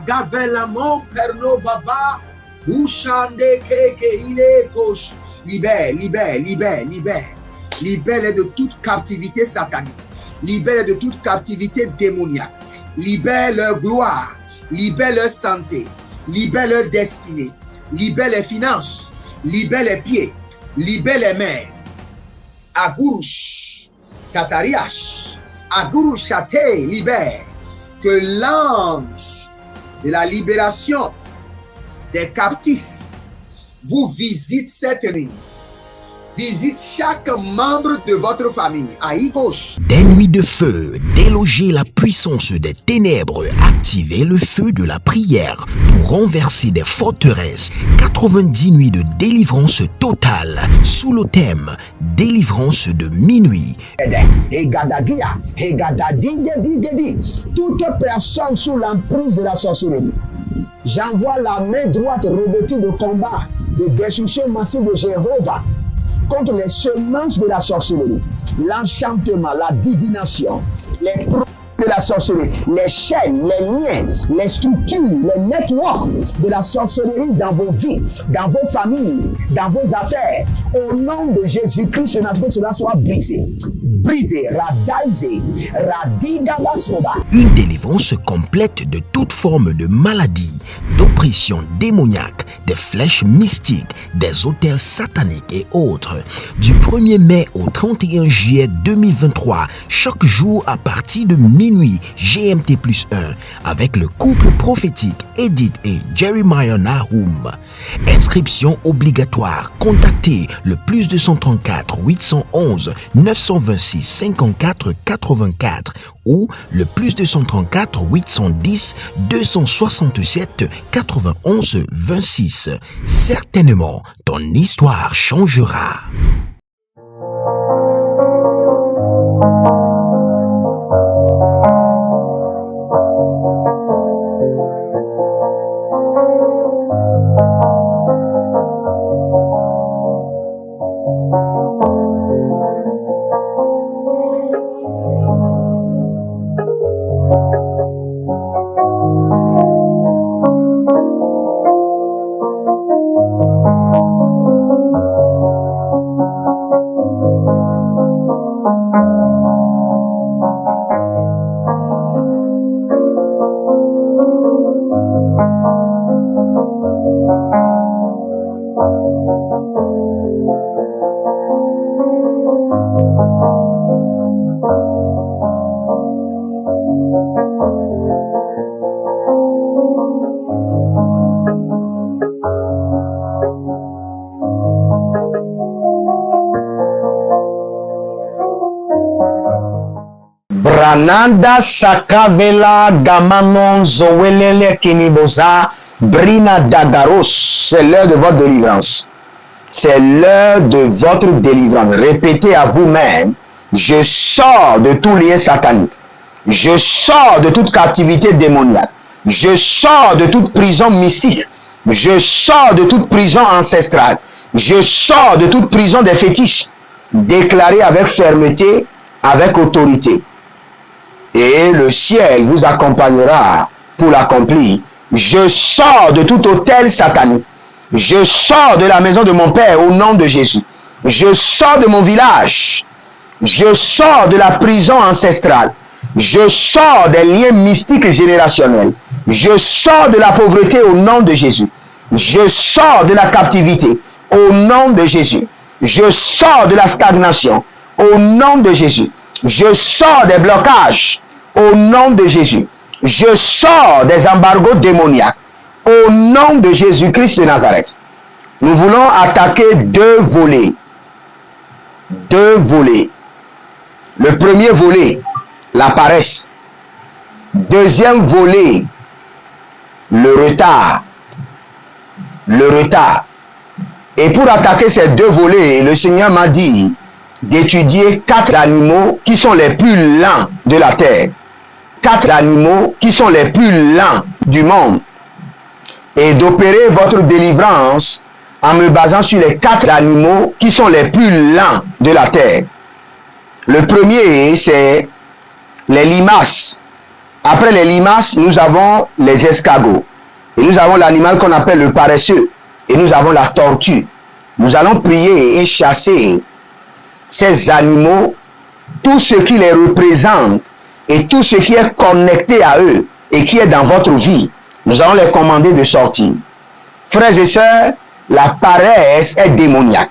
Agavelamo pernovava. Ushande keke ile kosh. Libère de toute captivité satanique. Libère de toute captivité démoniaque. Libère leur gloire. Libère leur santé. Libère leur destinée. Libère les finances. Libère les pieds. Libère les mains. Agurush. Tatariash. Agurush Chate. Libère. Que l'ange de la libération des captifs vous visite cette nuit. Visite chaque membre de votre famille. Aïe gauche. Des nuits de feu, déloger la puissance des ténèbres, activer le feu de la prière pour renverser des forteresses. 90 nuits de délivrance totale sous le thème délivrance de minuit. Toute personne sous l'emprise de la sorcellerie, j'envoie la main droite revêtue de combat, de destruction massive de Jéhovah contre les semences de la sorcellerie, l'enchantement, la divination, les produits de la sorcellerie, les chaînes, les liens, les structures, les networks de la sorcellerie dans vos vies, dans vos familles, dans vos affaires. Au nom de Jésus-Christ, que cela soit brisé. Brisé, radaisé, radidabasoba. Une délivrance complète de toute forme de maladie, d'oppression démoniaque, des flèches mystiques, des autels sataniques et autres. Du 1er mai au 31 juillet 2023, chaque jour à partir de minuit GMT+1, avec le couple prophétique Edith et Jeremiah Nahum. Inscription obligatoire. Contactez le +234 811 926 54 84 ou le +234 810 267 91 26. Certainement, ton histoire changera. Brananda sakavela gamanon zoelele kiniboza brina dagaros. C'est l'heure de votre délivrance. C'est l'heure de votre délivrance. Répétez à vous-même: je sors de tout lien satanique. Je sors de toute captivité démoniaque. Je sors de toute prison mystique. Je sors de toute prison ancestrale. Je sors de toute prison des fétiches. Déclarez avec fermeté, avec autorité. Et le ciel vous accompagnera pour l'accomplir. Je sors de tout hôtel satanique. Je sors de la maison de mon Père au nom de Jésus. Je sors de mon village. Je sors de la prison ancestrale. Je sors des liens mystiques et générationnels. Je sors de la pauvreté au nom de Jésus. Je sors de la captivité au nom de Jésus. Je sors de la stagnation au nom de Jésus. Je sors des blocages au nom de Jésus. Je sors des embargos démoniaques au nom de Jésus-Christ de Nazareth. Nous voulons attaquer deux volets. Deux volets. Le premier volet, la paresse. Deuxième volet, le retard. Le retard. Et pour attaquer ces deux volets, le Seigneur m'a dit d'étudier 4 animaux qui sont les plus lents de la terre. 4 animaux qui sont les plus lents du monde. Et d'opérer votre délivrance en me basant sur les 4 animaux qui sont les plus lents de la terre. Le premier, c'est les limaces, Après les limaces, nous avons les escargots. Et nous avons l'animal qu'on appelle le paresseux. Et nous avons la tortue. Nous allons prier et chasser ces animaux, tout ce qui les représente et tout ce qui est connecté à eux et qui est dans votre vie. Nous allons les commander de sortir. Frères et sœurs, la paresse est démoniaque.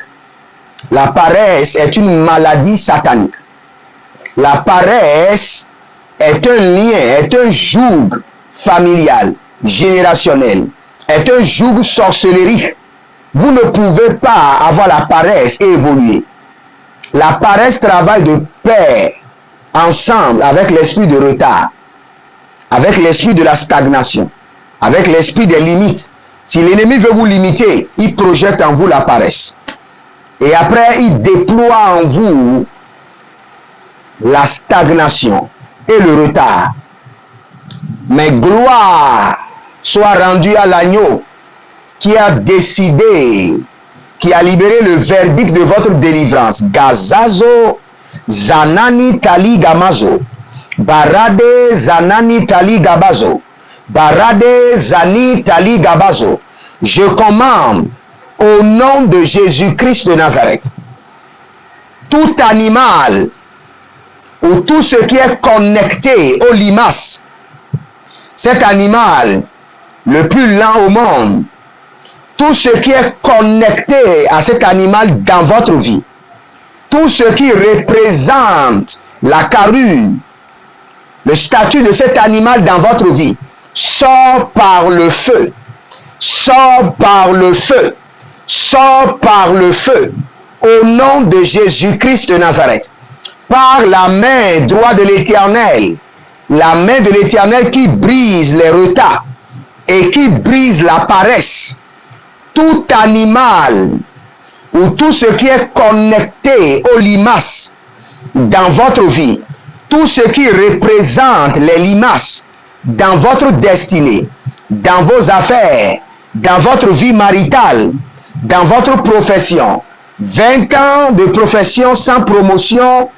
La paresse est une maladie satanique. La paresse est un lien, est un joug familial, générationnel, est un joug sorcellérique. Vous ne pouvez pas avoir la paresse et évoluer. La paresse travaille de pair, ensemble, avec l'esprit de retard, avec l'esprit de la stagnation, avec l'esprit des limites. Si l'ennemi veut vous limiter, il projette en vous la paresse. Et après, il déploie en vous la stagnation et le retard. Mais gloire soit rendue à l'agneau qui a décidé, qui a libéré le verdict de votre délivrance. Gazazo, Zanani Tali Gamazo, Barade Zanani Tali Gabazo, Barade Zani Tali Gabazo. Je commande au nom de Jésus-Christ de Nazareth, tout animal ou tout ce qui est connecté aux limaces, cet animal le plus lent au monde, tout ce qui est connecté à cet animal dans votre vie, tout ce qui représente la carrure, le statut de cet animal dans votre vie, sort par le feu, sort par le feu, sort par le feu, au nom de Jésus-Christ de Nazareth, par la main droite de l'Éternel, la main de l'Éternel qui brise les retards et qui brise la paresse. Tout animal ou tout ce qui est connecté aux limaces dans votre vie, tout ce qui représente les limaces dans votre destinée, dans vos affaires, dans votre vie maritale, dans votre profession, 20 ans de profession sans promotion,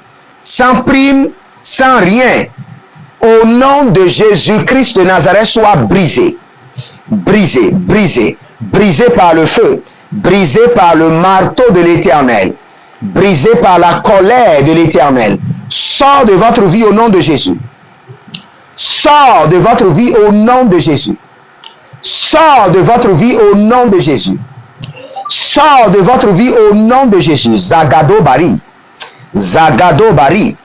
sans prime, sans rien, au nom de Jésus-Christ de Nazareth, soit brisé, brisé, brisé, brisé par le feu, brisé par le marteau de l'Éternel, brisé par la colère de l'Éternel. Sors de votre vie au nom de Jésus. Sors de votre vie au nom de Jésus. Sors de votre vie au nom de Jésus. Sors de votre vie au nom de Jésus. Zagado Bari. Zagado Bari.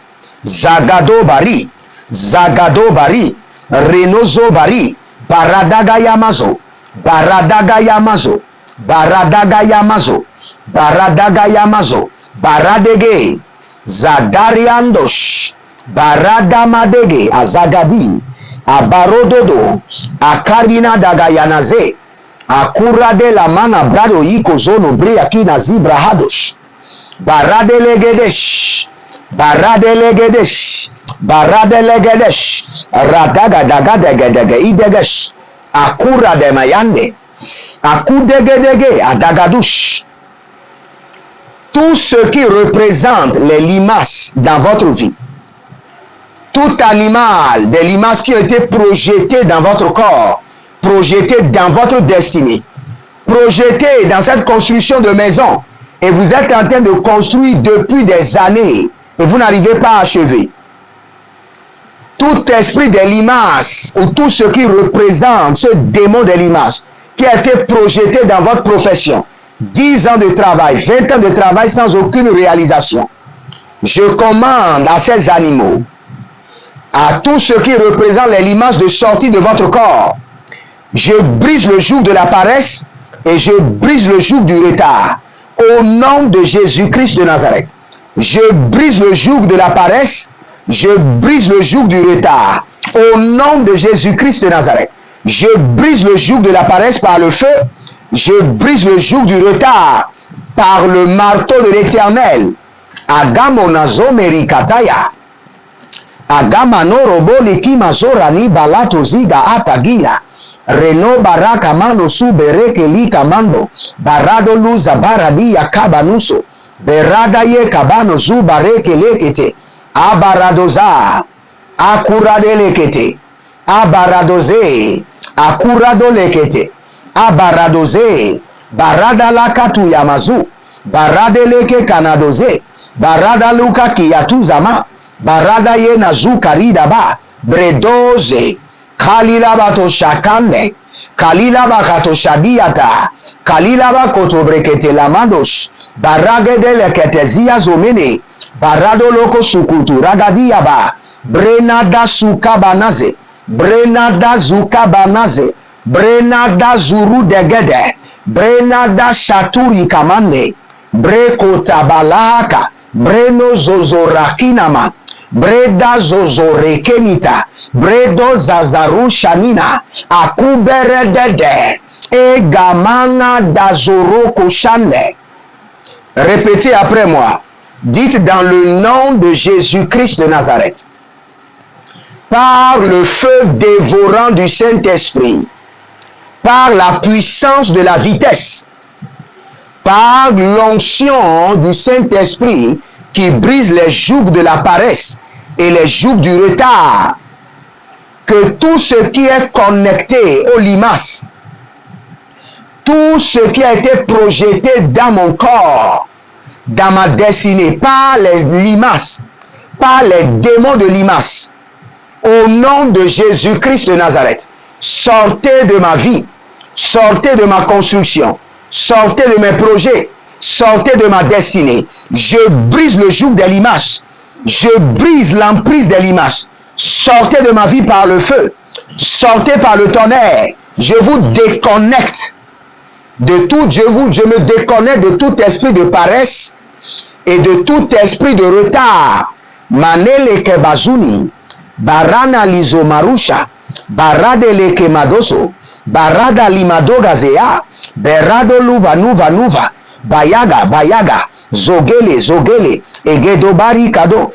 Zagado Bari. Zagado Bari. Renozo Bari. Baradaga Yamazo. Baradaga Yamazo. Baradaga Yamazo. Baradaga Yamazo. Baradege. Zadariandosh. Baradamadege. Azagadi. Abarododo. Akarina Dagayanaze. Akura de la mana brado yiko zono bria kina zibra hadosh. Barade legedesh. Barade legedesh. Barade legedesh. Radaga daga dege dege idegesh. Akura de mayande. Akudegedege adagadush. Tout ce qui représente les limaces dans votre vie. Tout animal, des limaces qui ont été projetées dans votre corps, projetées dans votre destinée, projetées dans cette construction de maison, et vous êtes en train de construire depuis des années, et vous n'arrivez pas à achever. Tout esprit des limaces, ou tout ce qui représente ce démon des limaces, qui a été projeté dans votre profession, 10 ans de travail, 20 ans de travail sans aucune réalisation. Je commande à ces animaux, à tout ce qui représente les limaces de sortie de votre corps. Je brise le joug de la paresse et je brise le joug du retard. Au nom de Jésus-Christ de Nazareth. Je brise le joug de la paresse, je brise le joug du retard. Au nom de Jésus-Christ de Nazareth. Je brise le joug de la paresse par le feu, je brise le joug du retard par le marteau de l'Éternel. Agamonazo merikataya. Agamano robo likima zorani balato ziga atagia. Reno baraka mano su bereke li kamando. Barado luza baradi ya kabanuso. Berada ye kabano zu bareke lekete. Abaradoza. Akurade lekete. Abaradoze, akurado lekete, abaradoze, barada lakatu yamazu, barade leke kanadoze, barada luka kiyatuzama, barada ye nazu karidaba, bredoze, kalila bato shakande, kalila bakato shadiata, kalila bakoto brekete lamandos, baragede lekete zia zomene, barado loko sukutu ragadiyaba, brenada sukabanaze, brenada zukabanaze, brenada zuru degede, brenada shaturi kamande, breko tabalaka, breno zozorakinama, breda zozorekenita, bredo zazarushanina, akuberedede, egamana dazoroko shande. Répétez après moi. Dites dans le nom de Jésus-Christ de Nazareth, par le feu dévorant du Saint-Esprit, par la puissance de la vitesse, par l'onction du Saint-Esprit qui brise les jougs de la paresse et les jougs du retard, que tout ce qui est connecté aux limaces, tout ce qui a été projeté dans mon corps, dans ma destinée, par les limaces, par les démons de limaces, au nom de Jésus-Christ de Nazareth, sortez de ma vie, sortez de ma construction, sortez de mes projets, sortez de ma destinée. Je brise le joug des limaces, je brise l'emprise des limaces. Sortez de ma vie par le feu, sortez par le tonnerre. Je vous déconnecte de tout, je me déconnecte de tout esprit de paresse et de tout esprit de retard. Manele kebazuni, barana lizo marusha, barade leke madoso, barada limado gazea, berado luva nuva, bayaga, zogele, egedo barikado,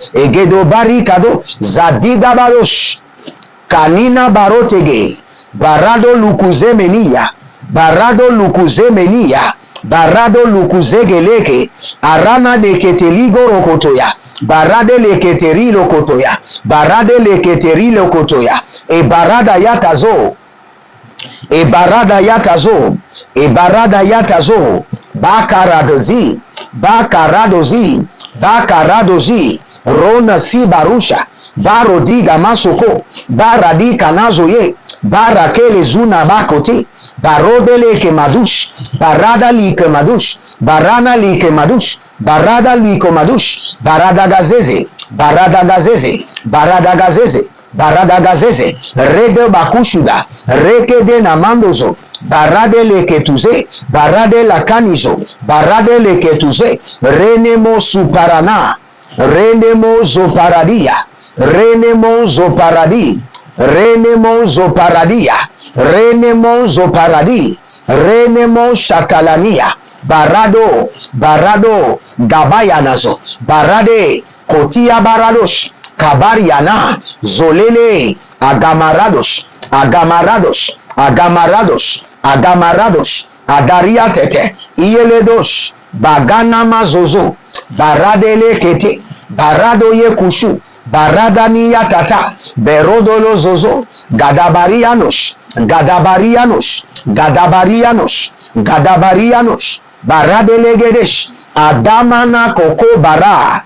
zadiga barosh, kanina barotege, barado lukuze menia, barado lukuze geleke, arana de keteligo rokotoya, barade le keteri lokotoya, e barada yatazo, bakaradozi, rona si barusha, barodiga masoko, baradi kanazoye, barakele zuna bakoti, barodele ke madush, barada li ke madush, barana li ke madush, barada li ke madush, barada gazeze, rede bakushuda, rekede namandozo, barade le ketuze, barade la kanizo, barade le ketuze, renemo suparana, renemo zoparadia, renemo zoparadi, renemo shakalania, barado, gabayanazo, barade, kotia baradosh, kabariana, zolele, agamarados, adaria tete, iyeledos, bagana mazozo, baradele kete, barado ye kushu, baradani yatata, berodolo zozo, gadabarianos, baradele gedesh, adamana koko bara,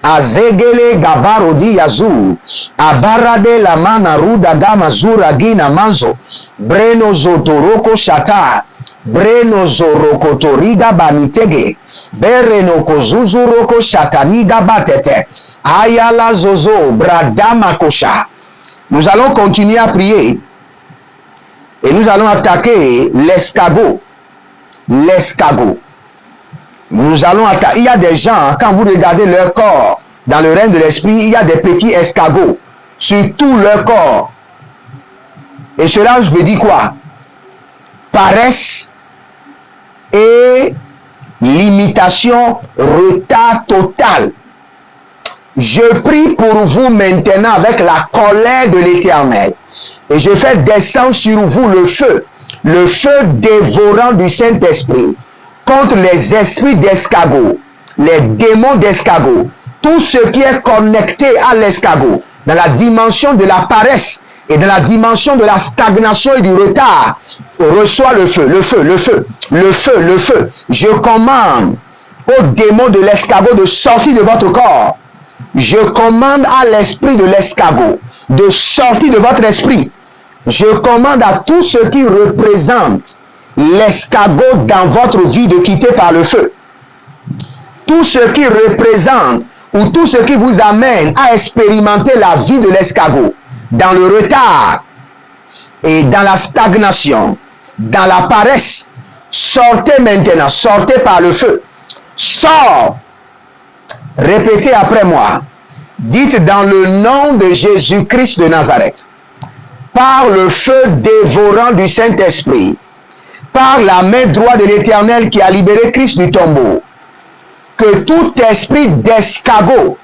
azegele gabarodi yazu, abarade la mana ruda gama zura gina manzo, breno zotoroko shata, breno zorokotoriga banitege, bereno kozuzuroko shataniga batete, ayala zozo, bradama kosha. Nous allons continuer à prier et nous allons attaquer l'escargot. Nous allons attaquer. Il y a des gens, quand vous regardez leur corps, dans le règne de l'esprit, il y a des petits escargots sur tout leur corps. Et cela, je veux dire quoi? Paresse et limitation, retard total. Je prie pour vous maintenant avec la colère de l'Éternel. Et je fais descendre sur vous le feu dévorant du Saint-Esprit, contre les esprits d'escargot, les démons d'escargot, tout ce qui est connecté à l'escargot, dans la dimension de la paresse et dans la dimension de la stagnation et du retard, reçois le feu, le feu, le feu, le feu, le feu. Je commande au démon de l'escargot de sortir de votre corps. Je commande à l'esprit de l'escargot de sortir de votre esprit. Je commande à tout ce qui représente l'escargot dans votre vie de quitter par le feu. Tout ce qui représente ou tout ce qui vous amène à expérimenter la vie de l'escargot dans le retard et dans la stagnation, dans la paresse, sortez maintenant, sortez par le feu. Sors. Répétez après moi. Dites dans le nom de Jésus-Christ de Nazareth, par le feu dévorant du Saint-Esprit, par la main droite de l'Éternel qui a libéré Christ du tombeau, que tout esprit d'escargot,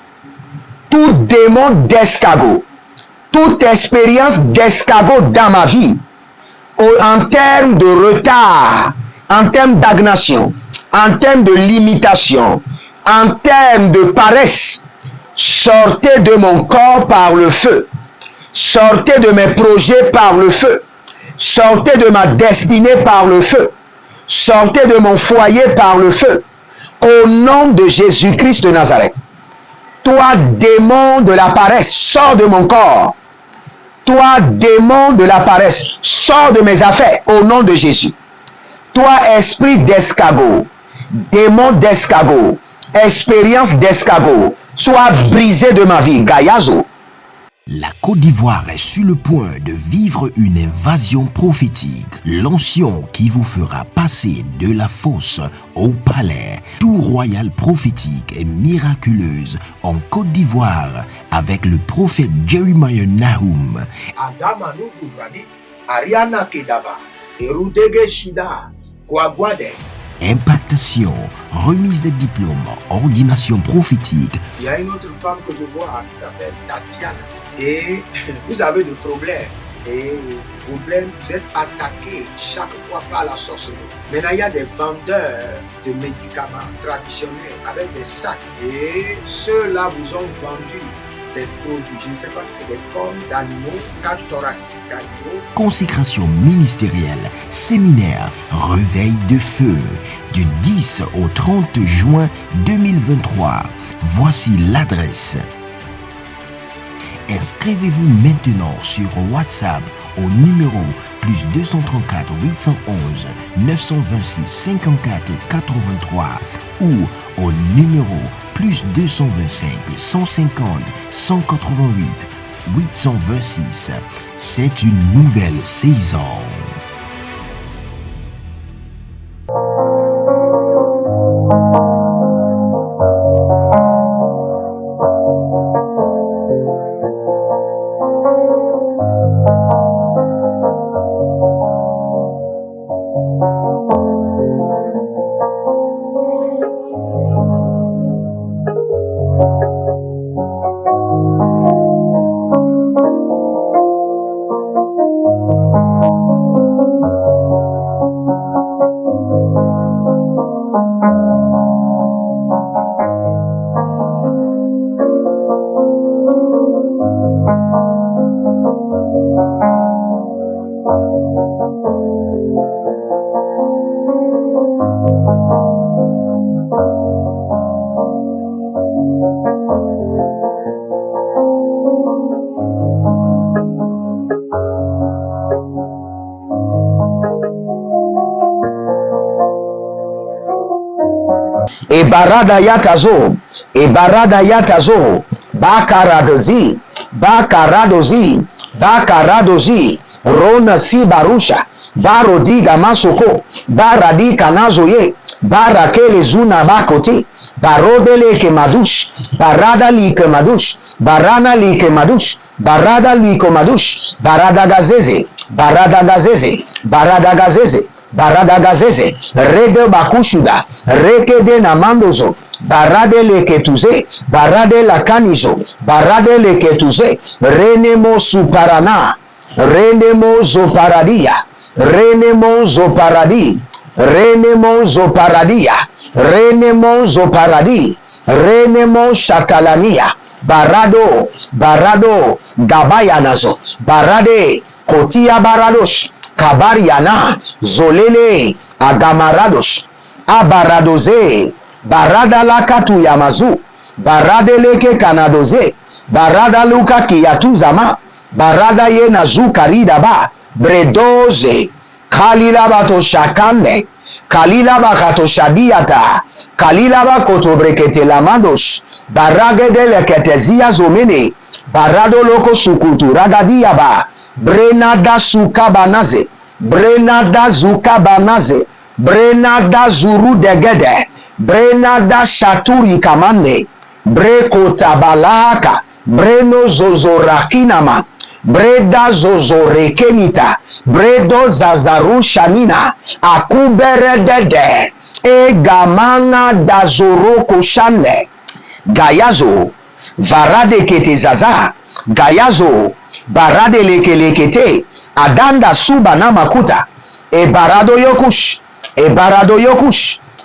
tout démon d'escargot, toute expérience d'escargot dans ma vie, en termes de retard, en termes d'agnation, en termes de limitation, en termes de paresse, sortez de mon corps par le feu. Sortez de mes projets par le feu. Sortez de ma destinée par le feu. Sortez de mon foyer par le feu. Au nom de Jésus-Christ de Nazareth. Toi, démon de la paresse, sors de mon corps. Toi, démon de la paresse, sors de mes affaires au nom de Jésus. Toi, esprit d'escargot, démon d'escargot, expérience d'escargot, sois brisé de ma vie. Gayazo. La Côte d'Ivoire est sur le point de vivre une invasion prophétique. L'onction qui vous fera passer de la fosse au palais. Tout royal prophétique et miraculeuse en Côte d'Ivoire avec le prophète Jeremiah Nahum. Adamanu Duvrani, Ariana Kedaba, Erudege Shida, Kwagwade. Impactation, remise des diplômes, ordination prophétique. Il y a une autre femme que je vois qui s'appelle Tatiana. Et vous avez des problèmes. Et problème, vous êtes attaqué chaque fois par la sorcellerie. Maintenant, il y a des vendeurs de médicaments traditionnels avec des sacs. Et ceux-là vous ont vendu des produits. Je ne sais pas si c'est des cornes d'animaux, cage thoracique d'animaux. Consécration ministérielle, séminaire, réveil de feu, du 10 au 30 juin 2023. Voici l'adresse. Inscrivez-vous maintenant sur WhatsApp au numéro plus 234 811 926 54 83 ou au numéro plus 225 150 188 826. C'est une nouvelle saison. Barada yatazo, barada yatazo, bakaradozi, bakaradozi, bakaradozi, rona si barusha, barodi gamasoko, baradi kanazoye, barakele zuna bakoti, barodele ke madush, barada li ke madush, barana li ke madush, barada li ke madush, barada gazeze, barada gazeze, barada gazeze. Barada gazeze, rede bakushuda, rekede namandozo, barade leketuze, barade lakanizo, barade leketuze, renemo suparana, renemo zoparadia, renemo zoparadi, renemo zoparadia, renemo zoparadi, renemo shakalania, barado, barado, gabayanazo, barade, kotia baradosh, kabariana, zolele, agamaradosh, abaradoze, barada lakatu yamazu, barade leke kanadoze, barada luka kiyatuzama, barada ye nazu karidaba, bredoze, kalila bato shakande, kalila bakato shadiata, kalila bakoto brekete lamados, baragede leketezia zomene, barado loko sukutu ragadiaba, brenada sukabanaze, brenada zukabanaze, brenada zuru degede, brenada shaturi kamande, breko tabalaka, breno zozorakinama, breda zozorekenita, bredo zazarushanina, akuberedede, egamana dazoroko shande, gayazo, varade kete zaza, gayazo, barade lekelekete, adanda subana makuta, e barado yokush,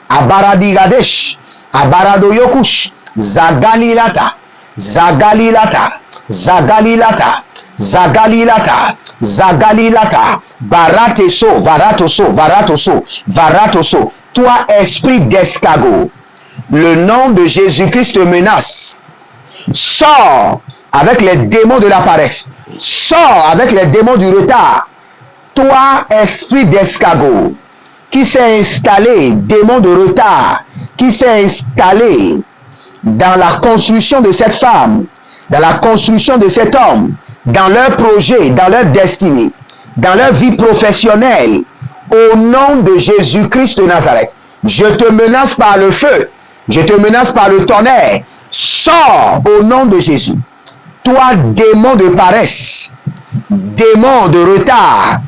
abaradigadesh, abarado yokush, zagalilata, zagalilata, zagalilata, zagalilata, zagalilata, barateso, varatoso, varatoso, varatoso. Toi, esprit d'escargot, le nom de Jésus-Christ te menace. Sors avec les démons de la paresse. Sors avec les démons du retard. Toi, esprit d'escargot, qui s'est installé, démon de retard, qui s'est installé dans la construction de cette femme, dans la construction de cet homme, dans leur projet, dans leur destinée, dans leur vie professionnelle, au nom de Jésus-Christ de Nazareth, je te menace par le feu, je te menace par le tonnerre, sors au nom de Jésus. Toi, démon de paresse, démon de retard,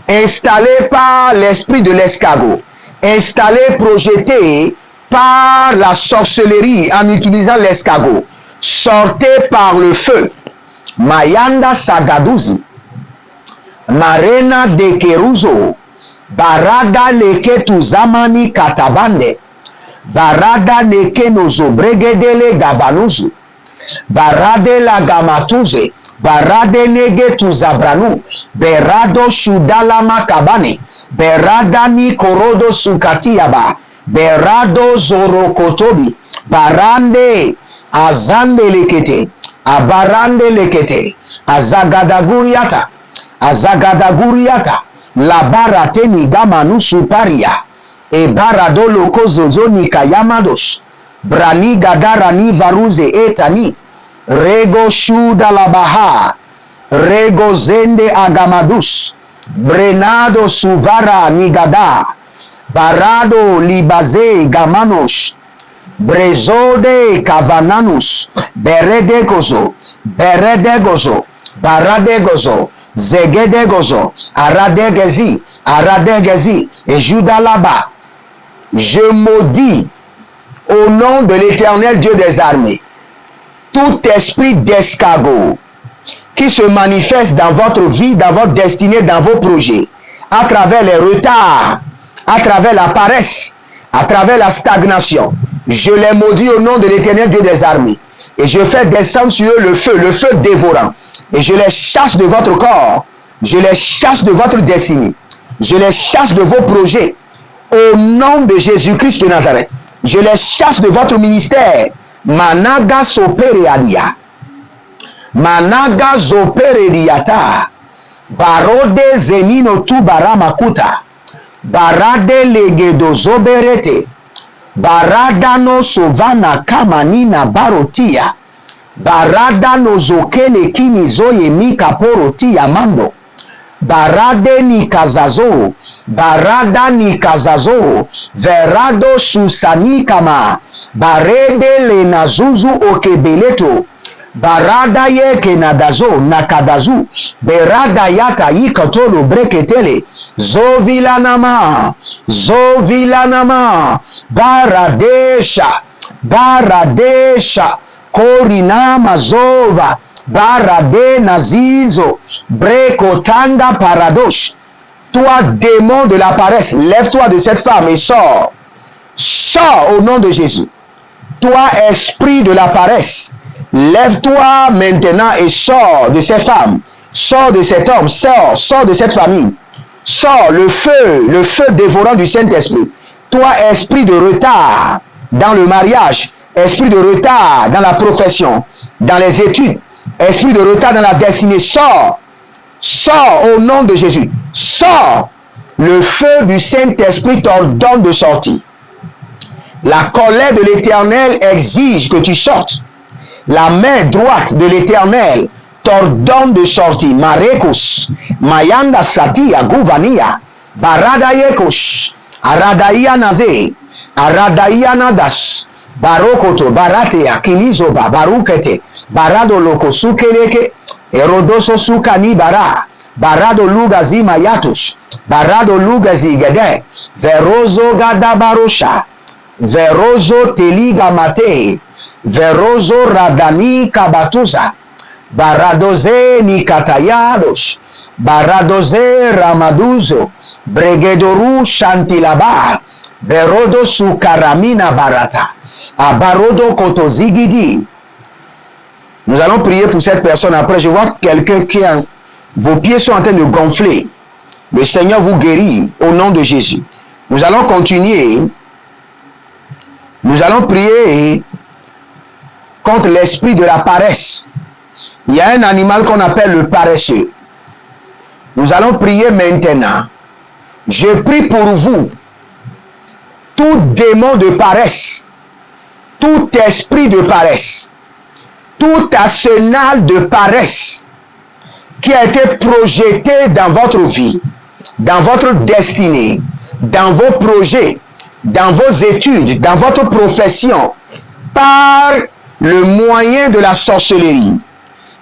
installé par l'esprit de l'escargot, installé, projeté par la sorcellerie en utilisant l'escargot, sortez par le feu. Mayanda Sagaduzi, Marena de Keruzo, Barada leke tuzamani katabande, Barada leke nozo bregedele gabanuzu, Barade la gamatuze, Barade nege tuzabranu, Berado shudalama kabane, Berada ni korodo sukatiaba, Berado zorokotobi, Barande azande lekete, abarande lekete, azagadaguriata, azagadaguriata, la barate ni gamanu suparia, e barado loko zozo ni kayamados, brani gadara ni varuze etani, rego shuda la baha, rego zende agamadus, brenado suvara ni gada, barado libaze gamanos, brezode kavananus, beredegozo, beredegozo, baradegozo, zegedegozo, aradegezi, aradegezi, et judalaba. Je maudis au nom de l'Éternel Dieu des armées tout esprit d'escargot qui se manifeste dans votre vie, dans votre destinée, dans vos projets, à travers les retards, à travers la paresse, à travers la stagnation. Je les maudis au nom de l'Éternel Dieu des armées. Et je fais descendre sur eux le feu dévorant. Et je les chasse de votre corps. Je les chasse de votre destinée. Je les chasse de vos projets. Au nom de Jésus-Christ de Nazareth. Je les chasse de votre ministère. Managa sopereadia. Managa zoperediata. Barode zenino tu baramakuta. Barade legedo zoberete. Baradano sovana kamanina barotia. Baradano zokele kini zoye mika porotia mando. Barade ni kazazo. Barada ni kazazo. Verado susani kama. Barede le nazuzu okebeleto. Barada ye kenadazo nakadazu. Berada yata yikatolo breketele. Zovilanama. Zovilanama. Baradesha. Baradesha. Korina mazova. Barade nazizo. Brekotanda paradosh. Toi, démon de la paresse, lève-toi de cette femme et sors. Sors au nom de Jésus. Toi, esprit de la paresse, Lève-toi maintenant et sors de cette femme, sors de cet homme, sors de cette famille. Sors le feu dévorant du Saint-Esprit. Toi, esprit de retard dans le mariage, esprit de retard dans la profession, dans les études, esprit de retard dans la destinée, sors. Sors au nom de Jésus. Sors. Le feu du Saint-Esprit t'ordonne de sortir. La colère de l'Éternel exige que tu sortes. La main droite de l'Éternel t'ordonne de sortir. Marekos, Mayanda Satia, Gouvania, Baradayekos, Aradaïa Nazé, Aradaïa Nadas, Barokoto, Baratea, Kilizoba, Barukete, Barado Loko Sukeleke, Erodoso Sukani Bara, Barado Lugazi Mayatus, Barado Lugazi Gede, Verozo Gadabarosha, Verozo Teliga Mate, Verozo Radani Kabatuza, Baradoze Nikatayados, Baradoze Ramaduzo, Bregedoru Shantilaba, Berodo Sukaramina Barata, Abarodo Kotozigidi. Nous allons prier pour cette personne. Après, je vois quelqu'un qui a... Vos pieds sont en train de gonfler. Le Seigneur vous guérit au nom de Jésus. Nous allons continuer. Nous allons prier contre l'esprit de la paresse. Il y a un animal qu'on appelle le paresseux. Nous allons prier maintenant. Je prie pour vous. Tout démon de paresse, tout esprit de paresse, tout arsenal de paresse qui a été projeté dans votre vie, dans votre destinée, dans vos projets, dans vos études, dans votre profession, par le moyen de la sorcellerie,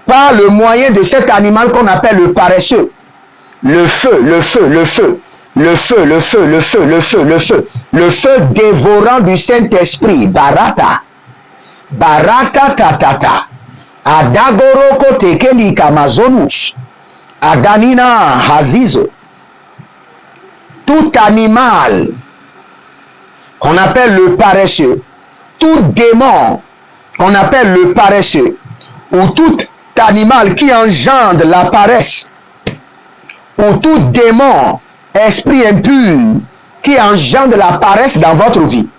par le moyen de cet animal qu'on appelle le paresseux, le feu, le feu, le feu, le feu, le feu, le feu, le feu, le feu, le feu dévorant du Saint-Esprit, Barata, Barata tatata, Adagoroko tekeli kamazonush, Adanina hazizo, tout animal qu'on appelle le paresseux, tout démon qu'on appelle le paresseux, ou tout animal qui engendre la paresse, ou tout démon, esprit impur, qui engendre la paresse dans votre vie,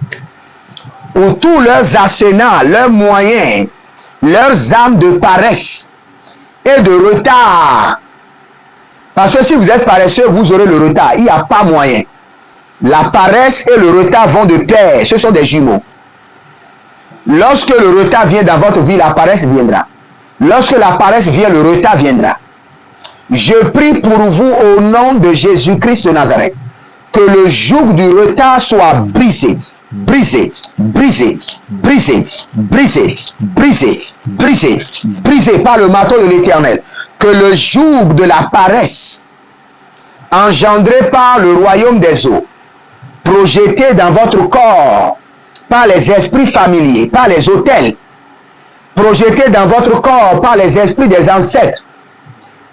ou tous leurs arsenals, leurs moyens, leurs armes de paresse et de retard. Parce que si vous êtes paresseux, vous aurez le retard. Il n'y a pas moyen. La paresse et le retard vont de pair. Ce sont des jumeaux. Lorsque le retard vient dans votre vie, la paresse viendra. Lorsque la paresse vient, le retard viendra. Je prie pour vous au nom de Jésus-Christ de Nazareth, que le joug du retard soit brisé, brisé, brisé, brisé, brisé, brisé, brisé, brisé par le marteau de l'Éternel. Que le joug de la paresse, engendré par le royaume des eaux, projeté dans votre corps par les esprits familiers, par les autels, projeté dans votre corps par les esprits des ancêtres,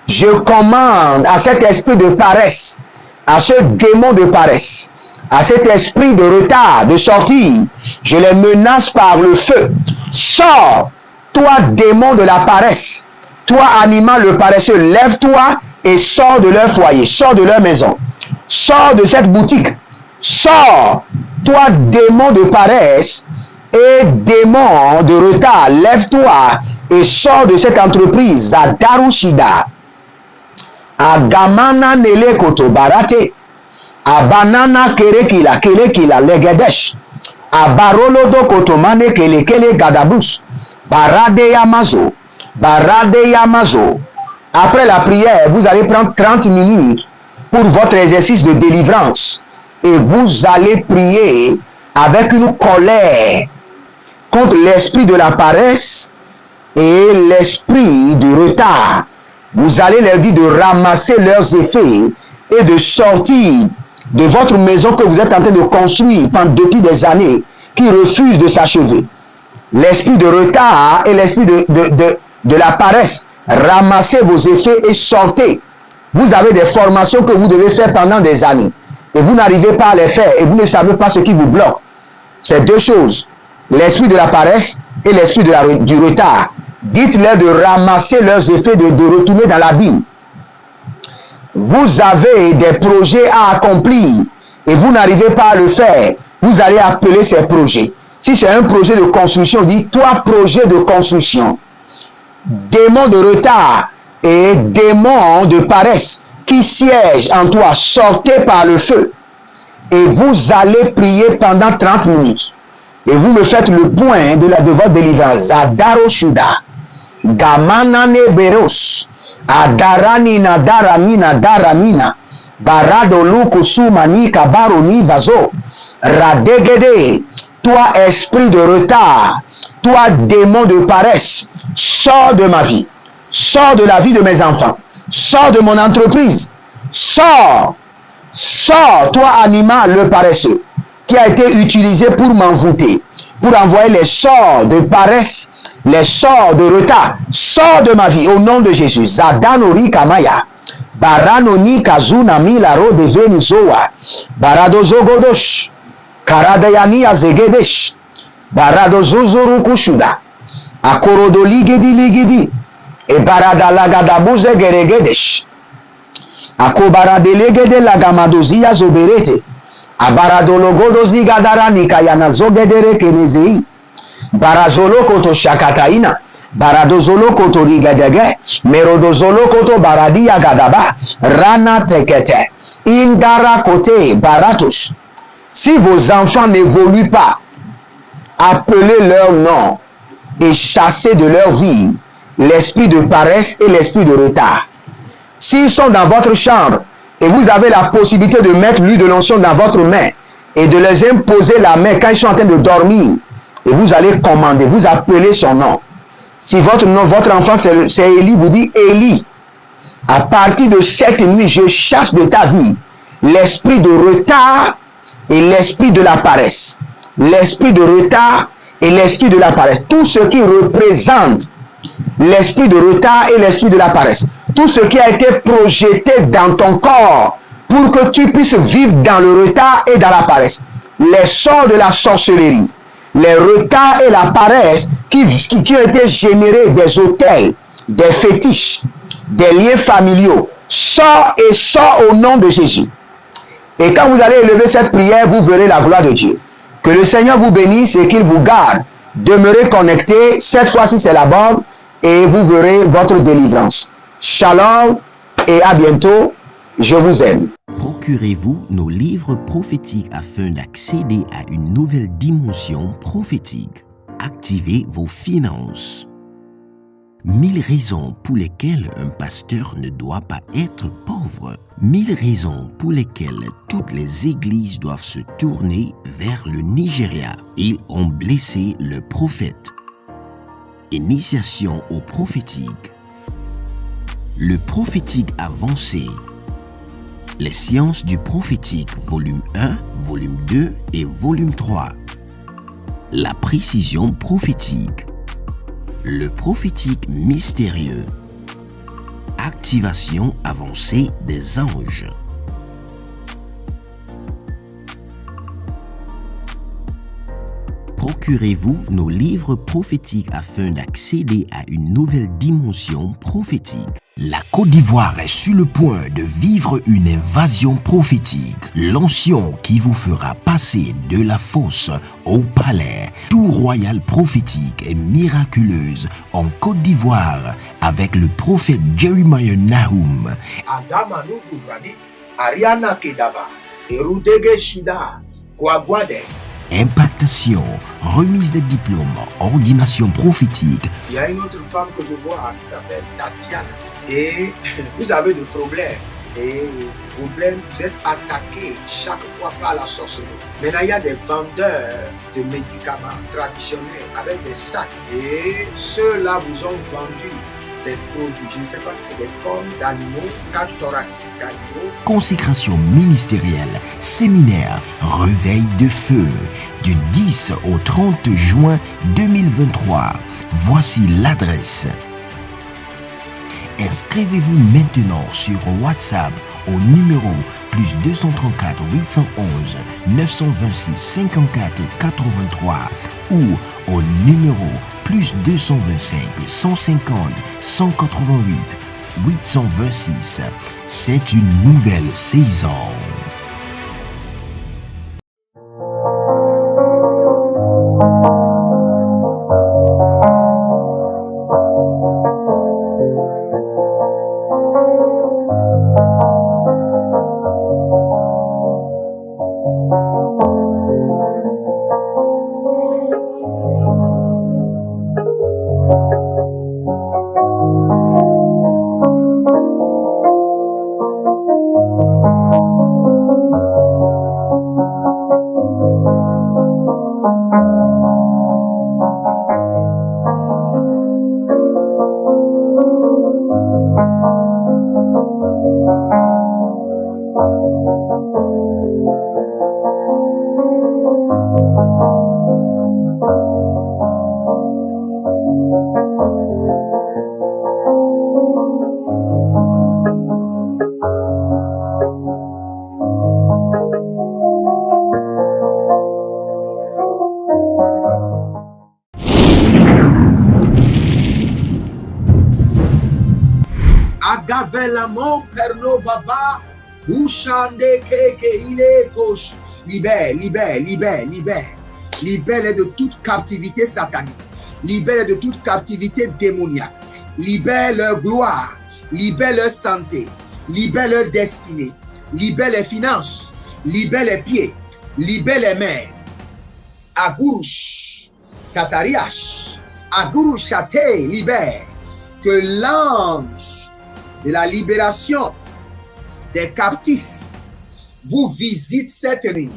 je commande à cet esprit de paresse, à ce démon de paresse, à cet esprit de retard, de sortir, je les menace par le feu. Sors, toi démon de la paresse, toi animal le paresseux, lève-toi et sors de leur foyer, sors de leur maison, sors de cette boutique, sors, toi démon de paresse et démon de retard, lève-toi et sors de cette entreprise, à Darushida, à Gamana Nele Koto Barate, à Banana Kerekila, Kelekila, Legedesh, à Barolodo Kotomane Kelekele Gadabus, Barade Yamazo, Barade Yamazo. Après la prière, vous allez prendre 30 minutes pour votre exercice de délivrance et vous allez prier avec une colère contre l'esprit de la paresse et l'esprit du retard. Vous allez leur dire de ramasser leurs effets et de sortir de votre maison que vous êtes en train de construire depuis des années, qui refuse de s'achever. L'esprit de retard et l'esprit de la paresse, ramassez vos effets et sortez. Vous avez des formations que vous devez faire pendant des années et vous n'arrivez pas à les faire et vous ne savez pas ce qui vous bloque. C'est deux choses, l'esprit de la paresse et l'esprit du retard. Dites-leur de ramasser leurs effets, de retourner dans l'abîme. Vous avez des projets à accomplir et vous n'arrivez pas à le faire. Vous allez appeler ces projets. Si c'est un projet de construction, dites toi projet de construction. Démon de retard et démon de paresse qui siègent en toi, sortez par le feu. Et vous allez prier pendant 30 minutes. Et vous me faites le point de votre délivrance. Zadaro Shuda. Gamanane Beros. Adaranina Daranina Daranina. Barado Lukusu Manika Baroni Vazo. Radegede. Toi, esprit de retard. Toi, démon de paresse. Sors de ma vie. Sors de la vie de mes enfants. Sors de mon entreprise. Sors. Sors, toi, animal le paresseux, qui a été utilisé pour m'envoûter, pour envoyer les sorts de paresse, les sorts de retard. Sors de ma vie au nom de Jésus. Zadanori Kamaya. Baranoni Kazuna Milaro de Venizoa. Baradozogodosh. Karadayani Azegedesh. Baradozuzuru Kushuda. Akorodo Ligedi Ligidi. Et Baradalagadabuze Geregedesh. Akobaradele la gamadozia zoberete. Abaradologodozi gadarani kayana zogedere kenezei. Barazolo koto shakataina. Baradozolo koto rigadege. Merodozolo koto baradia gadaba. Rana tekete. Indara kote baratos. Si vos enfants n'évoluent pas, appelez leur nom et chassez de leur vie l'esprit de paresse et l'esprit de retard. S'ils sont dans votre chambre et vous avez la possibilité de mettre l'huile de l'onction dans votre main et de les imposer la main quand ils sont en train de dormir, et vous allez commander, vous appelez son nom. Si votre nom, votre enfant c'est Élie, vous dites Élie. À partir de cette nuit, je chasse de ta vie l'esprit de retard et l'esprit de la paresse. L'esprit de retard et l'esprit de la paresse. Tout ce qui représente l'esprit de retard et l'esprit de la paresse. Tout ce qui a été projeté dans ton corps pour que tu puisses vivre dans le retard et dans la paresse. Les sorts de la sorcellerie, les retards et la paresse qui ont été générés des autels, des fétiches, des liens familiaux. Sors et sors au nom de Jésus. Et quand vous allez élever cette prière, vous verrez la gloire de Dieu. Que le Seigneur vous bénisse et qu'il vous garde. Demeurez connectés. Cette fois-ci, c'est la bonne. Et vous verrez votre délivrance. Shalom et à bientôt. Je vous aime. Procurez-vous nos livres prophétiques afin d'accéder à une nouvelle dimension prophétique. Activez vos finances. 1000 raisons pour lesquelles un pasteur ne doit pas être pauvre. 1000 raisons pour lesquelles toutes les églises doivent se tourner vers le Nigeria. Ils ont blessé le prophète. Initiation au prophétique. Le prophétique avancé. Les sciences du prophétique, volume 1, volume 2 et volume 3. La précision prophétique. Le prophétique mystérieux. Activation avancée des anges. Procurez-vous nos livres prophétiques afin d'accéder à une nouvelle dimension prophétique. La Côte d'Ivoire est sur le point de vivre une invasion prophétique. L'onction qui vous fera passer de la fosse au palais. Tout royal prophétique et miraculeuse en Côte d'Ivoire avec le prophète Jeremiah Nahum. Adamanu Douvrani, Ariana Kedaba, Erudege Shida, Kwagwade. Impactation, remise des diplômes, ordination prophétique. Il y a une autre femme que je vois qui s'appelle Tatiana. Et vous avez des problèmes. Et problème, vous êtes attaqué chaque fois par la sorcellerie. Maintenant, il y a des vendeurs de médicaments traditionnels avec des sacs. Et ceux-là vous ont vendu des produits. Je ne sais pas si c'est des cornes d'animaux, cage thoracique d'animaux. Consécration ministérielle, séminaire, réveil de feu, du 10 au 30 juin 2023. Voici l'adresse. Inscrivez-vous maintenant sur WhatsApp au numéro plus 234 811 926 54 83 ou au numéro plus 225 150 188 826. C'est une nouvelle saison. Agavelamon pernovava ushande keke ile kosh. Libère, libère, libère, libère. Libère de toute captivité satanique. Libère de toute captivité démoniaque. Libère leur gloire. Libère leur santé. Libère leur destinée. Libère les finances. Libère les pieds. Libère les mains. Agurush. Tatariash. Agurush Chate. Libère. Que l'ange de la libération des captifs vous visite cette nuit.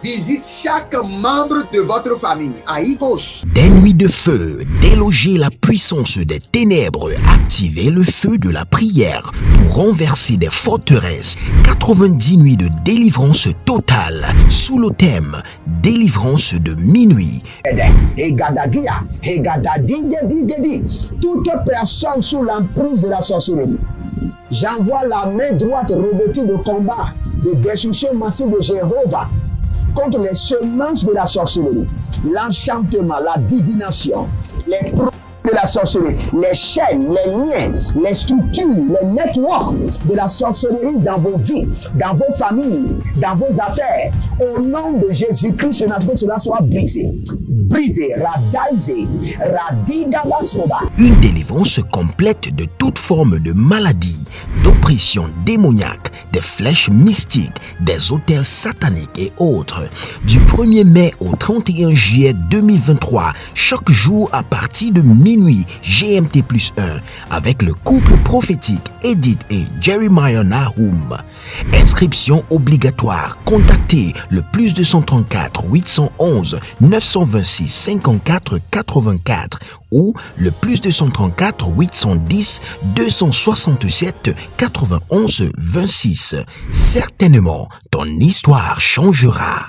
Visite chaque membre de votre famille. Aïe gauche. Des nuits de feu, déloger la puissance des ténèbres, activer le feu de la prière pour renverser des forteresses. 90 nuits de délivrance totale sous le thème délivrance de minuit. Toute personne sous l'emprise de la sorcellerie, j'envoie la main droite revêtue de combat, de destruction massive de Jéhovah contre les semences de la sorcellerie, l'enchantement, la divination, les produits de la sorcellerie, les chaînes, les liens, les structures, les networks de la sorcellerie dans vos vies, dans vos familles, dans vos affaires. Au nom de Jésus-Christ, que cela soit brisé. Brisé, radaisé, radidabasoba. Une délivrance complète de toute forme de maladie, d'oppression démoniaque, des flèches mystiques, des autels sataniques et autres. Du 1er mai au 31 juillet 2023, chaque jour à partir de minuit GMT+1, avec le couple prophétique Edith et Jeremiah Nahum. Inscription obligatoire. Contactez le +234 811 926 54 84 ou le +234 810 267 91 26. Certainement, ton histoire changera.